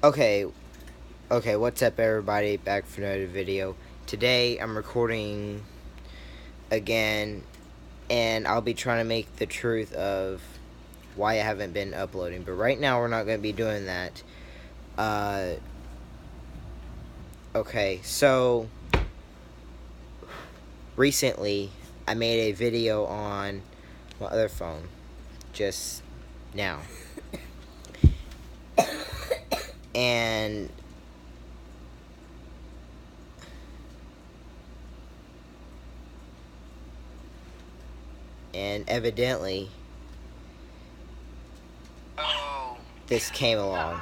Okay, what's up everybody? Back for another video. Today I'm recording again, and I'll be trying to make the truth of why I haven't been uploading. But right now we're not going to be doing that. Okay, so recently I made a video on my other phone just now. And evidently this came along,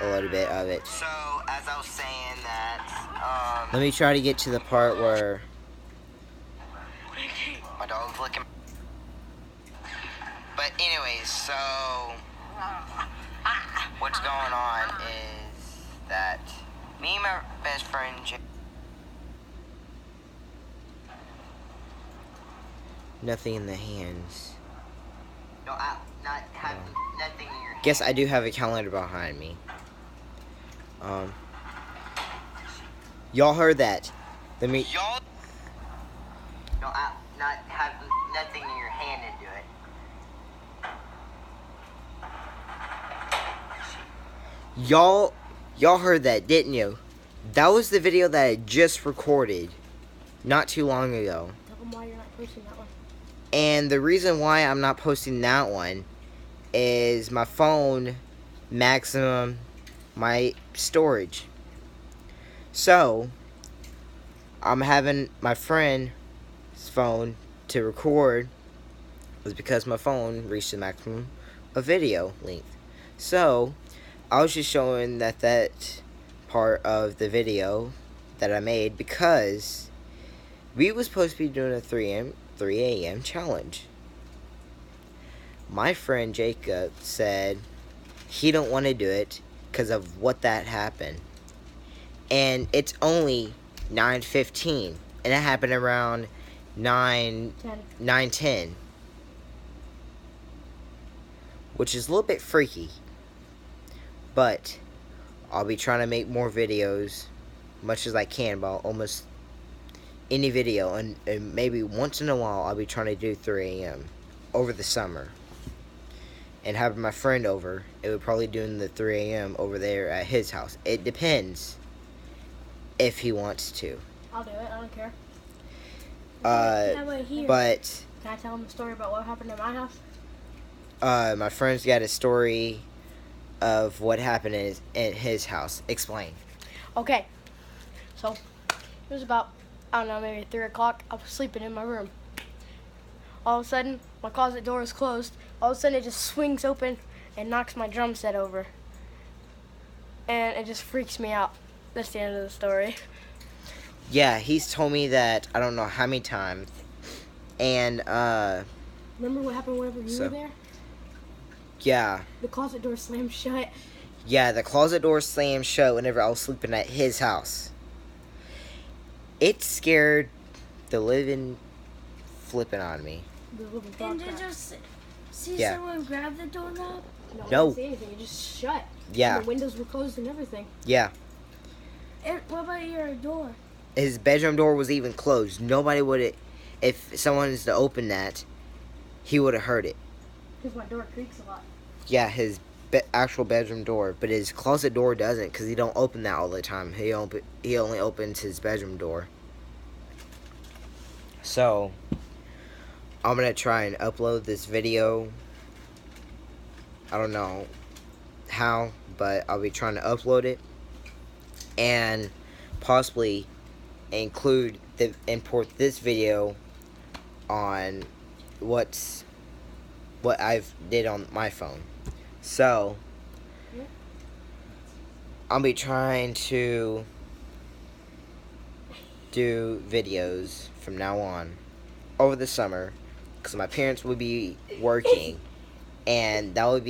a little bit of it. So, as I was saying that, Let me try to get to the part where my dog's licking. But anyways, so what's going on is that me and my best friend nothing in the hands. no, I not have nothing in your hand. Guess I do have a calendar behind me. Y'all heard that? Let me. Y'all no, I not have nothing in your hand to do it. Y'all heard that, didn't you? That was the video that I just recorded not too long ago. Tell them why you're not posting that one. And the reason why I'm not posting that one is my phone maximum my storage. So I'm having my friend's phone to record was because my phone reached the maximum of video length. So I was just showing that part of the video that I made because we was supposed to be doing a 3 a.m. challenge. My friend Jacob said he don't want to do it because of what that happened. And it's only 9:15, and it happened around 9:10, which is a little bit freaky. But I'll be trying to make more videos, much as I can, about almost any video, and maybe once in a while I'll be trying to do 3 a.m. over the summer. And having my friend over, it would probably doing the 3 a.m. over there at his house. It depends if he wants to. I'll do it. I don't care. But Can I tell him the story about what happened at my house? my friend's got a story of what happened in his house. Explain. Okay. So, it was about, I don't know, maybe 3 o'clock. I was sleeping in my room. All of a sudden, my closet door is closed. All of a sudden, it just swings open and knocks my drum set over. And it just freaks me out. That's the end of the story. Yeah, he's told me that I don't know how many times. And Remember what happened whenever you were there? Yeah. The closet door slammed shut. Yeah, the closet door slammed shut whenever I was sleeping at his house. It scared the living flipping out of me. And did you see Yeah. someone grab the doorknob? No, I No. didn't see anything. It just shut. Yeah. And the windows were closed and everything. Yeah. And what about your door? His bedroom door was even closed. Nobody would have, if someone was to open that, he would have heard it. Because my door creaks a lot. Yeah, his actual bedroom door, but his closet door doesn't, because he don't open that all the time. He only opens his bedroom door. So I'm gonna try and upload this video. I don't know how, but I'll be trying to upload it and possibly import this video on what I've did on my phone. So I'll be trying to do videos from now on over the summer because my parents will be working, and that will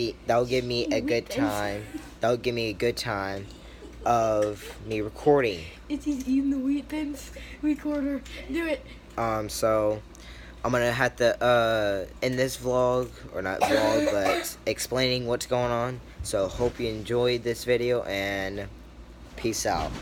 give me a good time. That will give me a good time of me recording. He's eating the wheat thins. Recorder. Do it. So I'm gonna have to in this vlog, or not vlog, but explaining what's going on, So hope you enjoyed this video, and peace out.